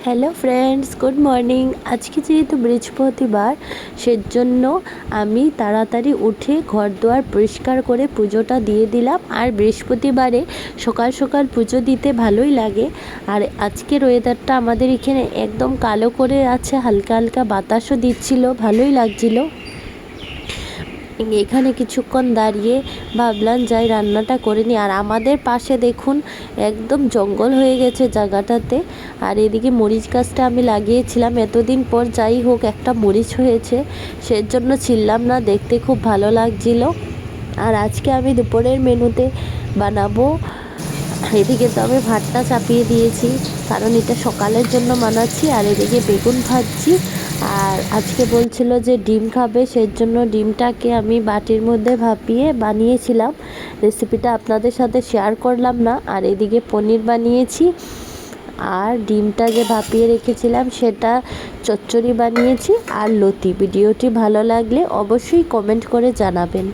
Hello friends, good morning. আজকে যেহেতু বৃহস্পতিবার, সেজন্য আমি তাড়াতাড়ি উঠে ঘর দুয়ার পরিষ্কার করে পুজোটা দিয়ে দিলাম। আর বৃহস্পতিবারে সকাল সকাল পুজো দিতে ভালোই লাগে। আর আজকের ওয়েদারটা আমাদের এখানে একদম কালো করে আছে, হালকা হালকা বাতাসও দিচ্ছিল, ভালোই লাগছিল। এখানে কিছুক্ষণ দাঁড়িয়ে ভাবলাম যাই রান্নাটা করে নিই। আর আমাদের পাশে দেখুন একদম জঙ্গল হয়ে গেছে জায়গাটাতে। আর এদিকে মরিচ গাছটা আমি লাগিয়েছিলাম এতদিন পর, যাই হোক একটা মরিচ হয়েছে, সেজন্য ছিললাম না, দেখতে খুব ভালো লাগছিল। আর আজকে আমি দুপুরের মেনুতে বানাবো, এদিকে তো আমি ভাতটা চাপিয়ে দিয়েছি কারণ এটা সকালের জন্য বানাচ্ছি। আর এদিকে বেগুন ভাজছি। আর আজকে বলছিল যে ডিম খাবে, সেই জন্য ডিমটাকে আমি বাটির মধ্যে ভাপিয়ে বানিয়েছিলাম। রেসিপিটা আপনাদের সাথে শেয়ার করলাম না। আর এদিকে পনির বানিয়েছি, আর ডিমটা যে ভাপিয়ে রেখেছিলাম সেটা চচ্চড়ি বানিয়েছি আর লতি। ভিডিওটি ভালো লাগলে অবশ্যই কমেন্ট করে জানাবেন।